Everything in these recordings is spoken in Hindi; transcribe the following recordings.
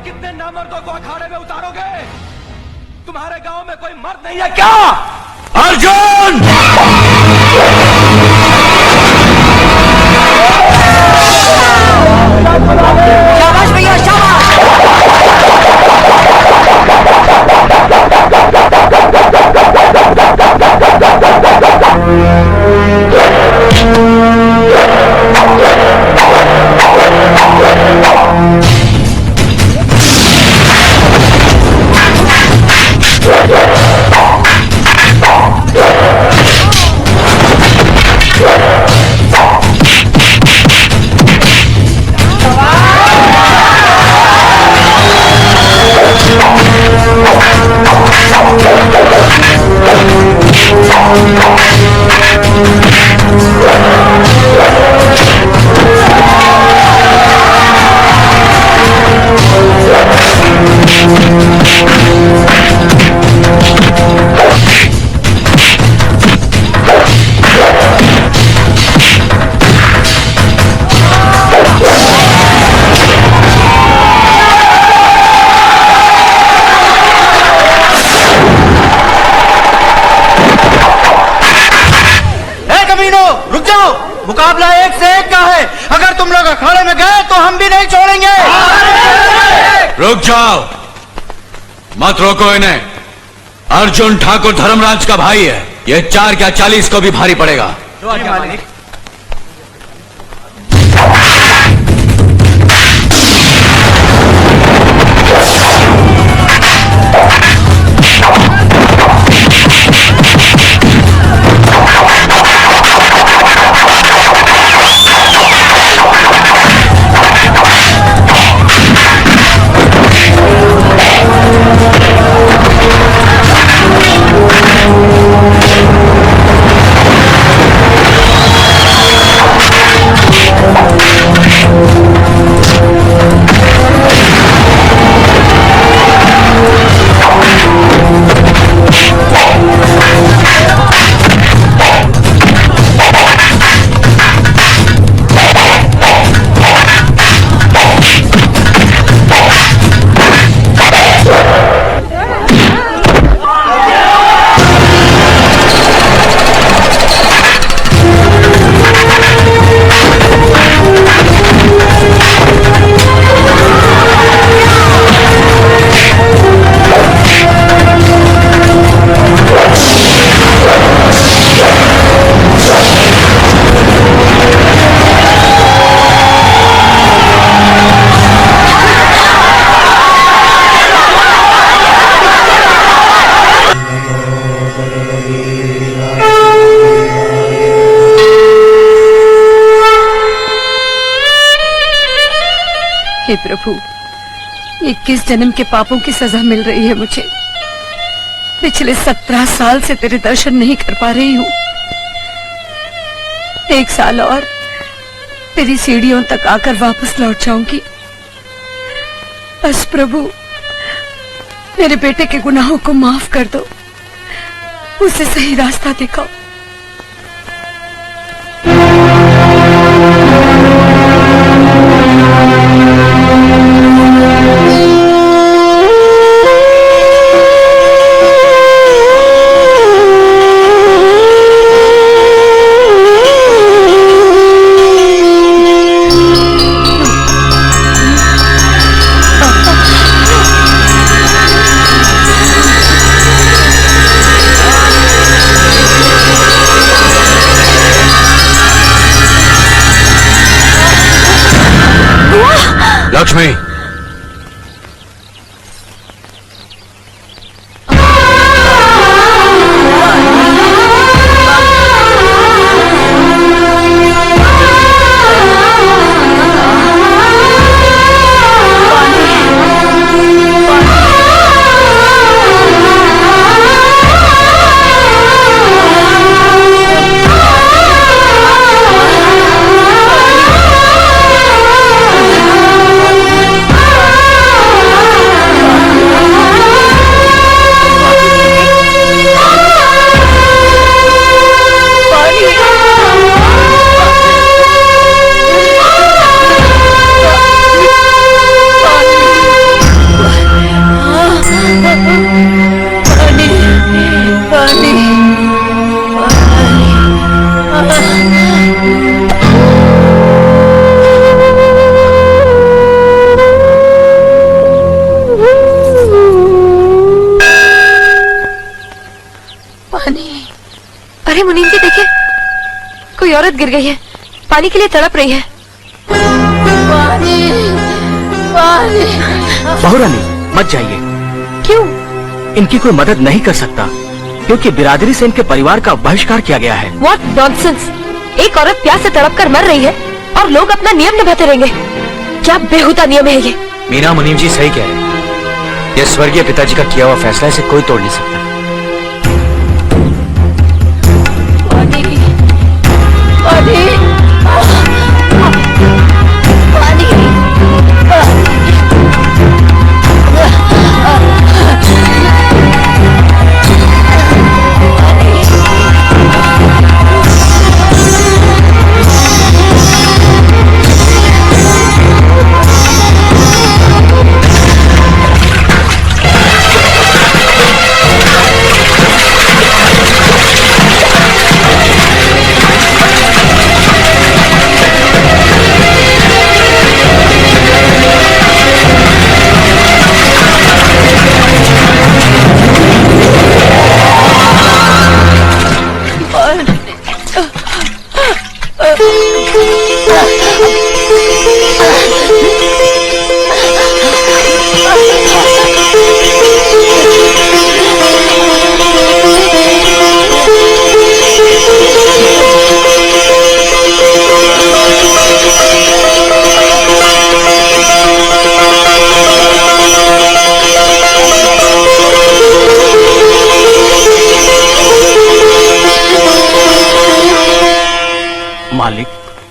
कितने नामर्दों को अखाड़े में उतारोगे? तुम्हारे गांव में कोई मर्द नहीं है क्या? अर्जुन! शाबाश भैया, शाबाश! मुकाबला एक से एक का है। अगर तुम लोग अखाड़े में गए तो हम भी नहीं छोड़ेंगे। रुक जाओ, मत रोको इन्हें। अर्जुन ठाकुर धर्मराज का भाई है। ये 4 क्या 40 को भी भारी पड़ेगा। हे प्रभु, 21 जन्म के पापों की सजा मिल रही है मुझे। पिछले 17 साल से तेरे दर्शन नहीं कर पा रही हूँ। 1 साल और तेरी सीढ़ियों तक आकर वापस लौट जाऊंगी। बस प्रभु, मेरे बेटे के गुनाहों को माफ कर दो, उसे सही रास्ता दिखाओ। लक्ष्मी, औरत गिर गई है, पानी के लिए तड़प रही है। पानी, पानी। बहू रानी मत जाइए, क्यों? इनकी कोई मदद नहीं कर सकता क्योंकि बिरादरी से इनके परिवार का बहिष्कार किया गया है। What nonsense! एक औरत प्यास से तड़प कर मर रही है और लोग अपना नियम निभाते रहेंगे। क्या बेहुदा नियम है ये? मीना मुनीम जी सही कह रहे हैं। ये स्वर्गीय पिताजी का किया हुआ फैसला, इसे कोई तोड़ नहीं सकता। मालिक,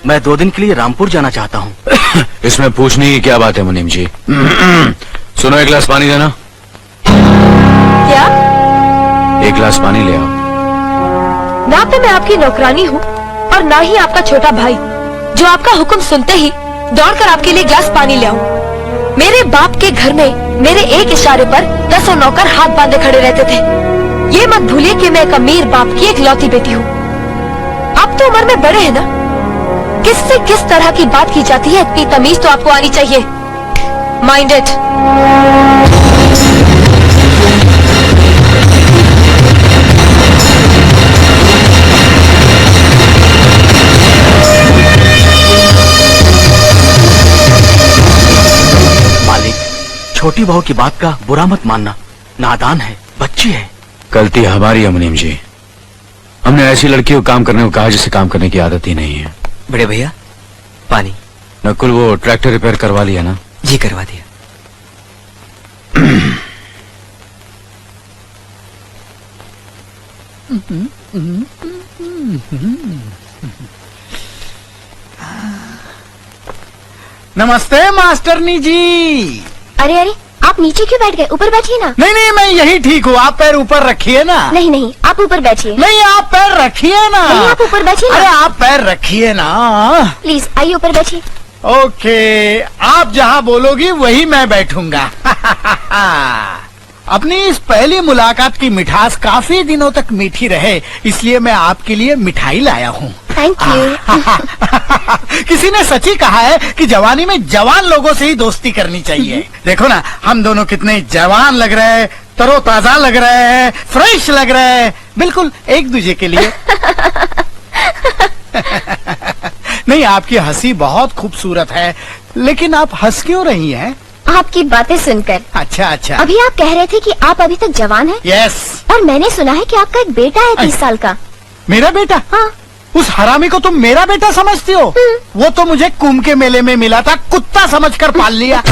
मैं 2 दिन के लिए रामपुर जाना चाहता हूँ। इसमें पूछने की क्या बात है मुनीम जी? सुनो, 1 गिलास पानी देना। क्या? 1 गिलास पानी ले आओ। ना तो मैं आपकी नौकरानी हूँ और ना ही आपका छोटा भाई जो आपका हुक्म सुनते ही दौड़कर आपके लिए गिलास पानी ले आऊं। मेरे बाप के घर में मेरे एक इशारे पर 10 नौकर हाथ बांधे खड़े रहते थे। ये मत भूलिए कि मैं एक अमीर बाप की एकलौती बेटी हूँ। आप तो उम्र में बड़े हैं ना, किससे किस तरह की बात की जाती है इतनी तमीज तो आपको आनी चाहिए। Mind it. मालिक, छोटी बहू की बात का बुरा मत मानना, नादान है, बच्ची है। गलती हमारी है मुनीम जी। हमने ऐसी लड़की को काम करने को कहा जिसे काम करने की आदत ही नहीं है। बड़े भैया पानी। नकुल, वो ट्रैक्टर रिपेयर करवा लिया ना? जी करवा दिया। नमस्ते मास्टरनी जी। अरे अरे, आप नीचे क्यों बैठ गए? ऊपर बैठिए ना। नहीं नहीं, मैं यही ठीक हूँ, आप पैर ऊपर रखिए ना। नहीं नहीं, आप ऊपर बैठिए। नहीं, आप पैर रखिए ना। नहीं, आप ऊपर बैठिए ना। अरे आप पैर रखिए ना। प्लीज आइए ऊपर बैठिए। ओके, आप जहाँ बोलोगी वही मैं बैठूंगा। अपनी इस पहली मुलाकात की मिठास काफी दिनों तक मीठी रहे, इसलिए मैं आपके लिए मिठाई लाया हूँ। Thank you. किसी ने सच ही कहा है कि जवानी में जवान लोगों से ही दोस्ती करनी चाहिए। देखो ना, हम दोनों कितने जवान लग रहे हैं, तरोताजा लग रहे हैं, फ्रेश लग रहे हैं, बिल्कुल एक दूसरे के लिए। नहीं, आपकी हंसी बहुत खूबसूरत है, लेकिन आप हंस क्यों रही हैं? आपकी बातें सुनकर। अच्छा अच्छा। अभी आप कह रहे थे कि आप अभी तक जवान हैं। यस। और मैंने सुना है कि आपका एक बेटा है 30 साल का। मेरा बेटा? हाँ। उस हरामी को तुम मेरा बेटा समझती हो? वो तो मुझे कुंभ के मेले में मिला था, कुत्ता समझकर पाल लिया।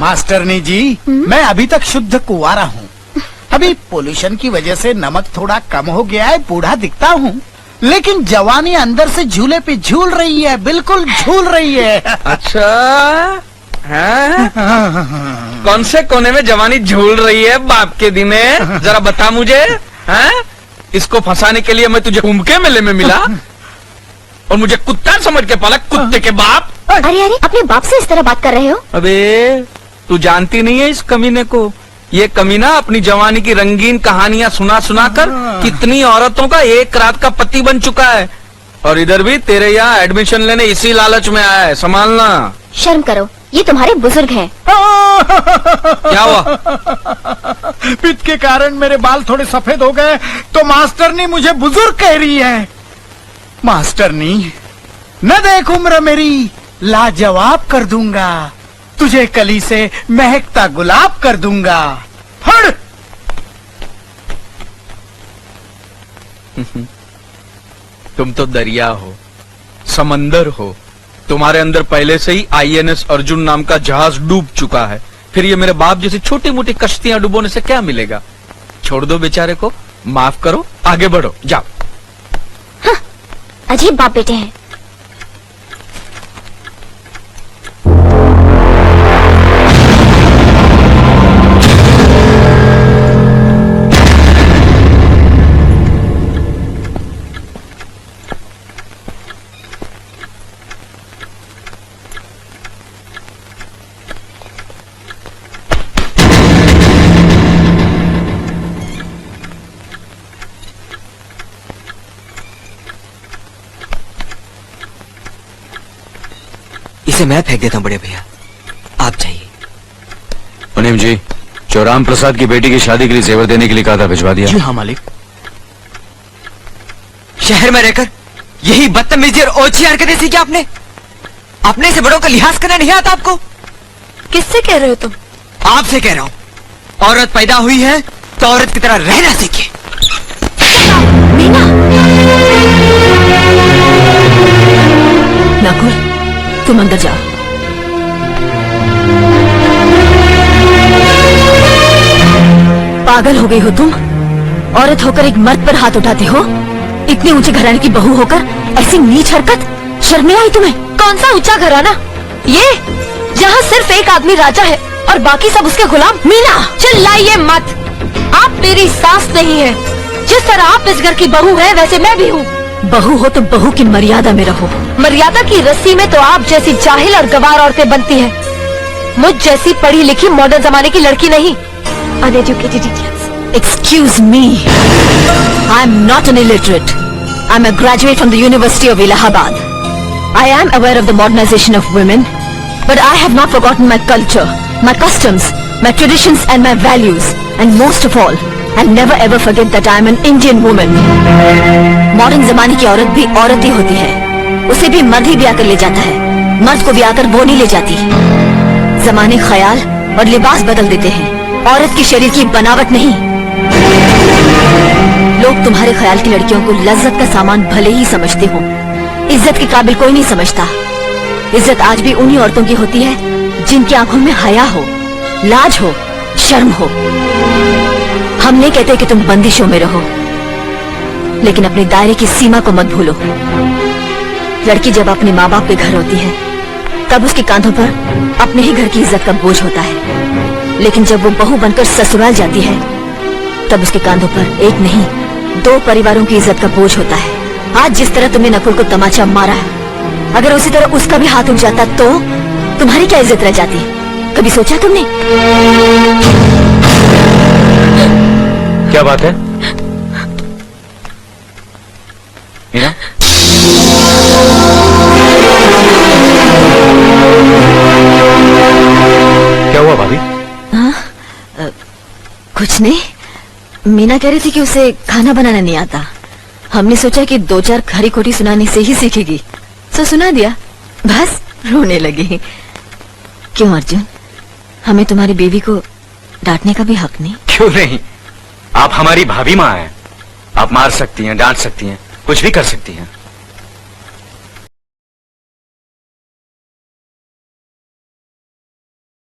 मास्टरनी जी, मैं अभी तक शुद्ध कुंवारा हूँ। अभी पोल्यूशन की वजह से नमक थोड़ा कम हो गया है, बूढ़ा दिखता हूँ, लेकिन जवानी अंदर से झूले पे झूल रही है, बिल्कुल झूल रही है। अच्छा है? कौन से कोने में जवानी झूल रही है बाप के दिने? जरा बता मुझे। हैं? इसको फंसाने के लिए मैं तुझे कुंभ के मेले में मिला और मुझे कुत्ता समझ के पाला, कुत्ते के बाप। अरे अरे, अपने बाप से इस तरह बात कर रहे हो? अबे तू जानती नहीं है इस कमीने को। ये कमीना अपनी जवानी की रंगीन कहानियां सुना सुना कर कितनी औरतों का एक रात का पति बन चुका है, और इधर भी तेरे यहाँ एडमिशन लेने इसी लालच में आया है। संभालना। शर्म करो, ये तुम्हारे बुजुर्ग हैं। क्या हुआ? पित्त के कारण मेरे बाल थोड़े सफेद हो गए तो मास्टरनी मुझे बुजुर्ग कह रही है। मास्टरनी, न देख उम्र मेरी लाजवाब कर दूंगा, तुझे कली से महकता गुलाब कर दूंगा। हट! तुम तो दरिया हो, समंदर हो, तुम्हारे अंदर पहले से ही INS अर्जुन नाम का जहाज डूब चुका है। फिर ये मेरे बाप जैसी छोटी मोटी कश्तियां डुबोने से क्या मिलेगा? छोड़ दो बेचारे को, माफ करो, आगे बढ़ो, जाओ। अजीब बाप बेटे हैं। इसे मैं फेंक देता हूँ बड़े भैया, आप जाइए। मुनीम जी, जो राम प्रसाद की बेटी की शादी के लिए जेवर देने के लिए कहा था, भिजवा दिया? जी हाँ मालिक। शहर में रहकर यही बदतमीजी और ओछी हरकतें सीखी आपने? अपने से बड़ों का लिहाज करना नहीं आता आपको? किससे कह रहे हो तुम? आपसे कह रहा हूँ। औरत पैदा हुई है तो औरत की तरह रहना सीखिए। मीना! नकुल, तुम अंदर जाओ। पागल हो गई हो तुम? औरत होकर एक मर्द पर हाथ उठाते हो? इतने ऊंचे घराने की बहू होकर ऐसी नीच हरकत, शर्म नहीं आई तुम्हें? कौन सा ऊंचा घराना? ये जहाँ सिर्फ एक आदमी राजा है और बाकी सब उसके गुलाम। मीना, चिल्लाइए मत। आप मेरी सास नहीं है। जिस तरह आप इस घर की बहू है वैसे मैं भी हूँ। बहू हो तो बहू की मर्यादा में रहो। मर्यादा की रस्सी में तो आप जैसी जाहिल और गवार औरतें बनती हैं। मुझ जैसी पढ़ी लिखी मॉडर्न जमाने की लड़की नहीं। Uneducated idiots. Excuse me. I'm not an illiterate. I'm a graduate from the University of Allahabad. I am aware of the modernization of women, but I have not forgotten my culture, my customs, my traditions and my values, and most of all, I'll never ever forget that I'm an Indian woman. Modern जमाने की औरत भी औरत ही होती है। उसे भी मर्द ही ब्याह कर ले जाता है, मर्द को ब्याह कर वो नहीं ले जाती। जमाने ख्याल और लिबास बदल देते हैं, औरत की शरीर की बनावट नहीं। लोग तुम्हारे ख्याल की लड़कियों को लज्जत का सामान भले ही समझते हो, इज्जत के काबिल कोई नहीं समझता। इज्जत आज भी उन्हीं औरतों की होती है जिनकी आंखों में हया हो, लाज हो, शर्म हो। हम नहीं कहते कि तुम बंदिशों में रहो, लेकिन अपने दायरे की सीमा को मत भूलो। लड़की जब अपने माँ बाप के घर होती है तब उसके कांधों पर अपने ही घर की इज्जत का बोझ होता है, लेकिन जब वो बहू बनकर ससुराल जाती है तब उसके कांधों पर एक नहीं 2 परिवारों की इज्जत का बोझ होता है। आज जिस तरह तुमने नकुल को तमाचा मारा है, अगर उसी तरह उसका भी हाथ उठ जाता तो तुम्हारी क्या इज्जत रह जाती? कभी सोचा तुमने? क्या बात है मीना? क्या हुआ भाभी? कुछ नहीं। मीना कह रही थी कि उसे खाना बनाना नहीं आता। हमने सोचा कि 2-4 खरी खोटी सुनाने से ही सीखेगी, तो सुना दिया। बस रोने लगी। क्यों अर्जुन, हमें तुम्हारी बीवी को डांटने का भी हक नहीं? क्यों नहीं, आप हमारी भाभी माँ हैं। आप मार सकती हैं, डांट सकती हैं, कुछ भी कर सकती हैं।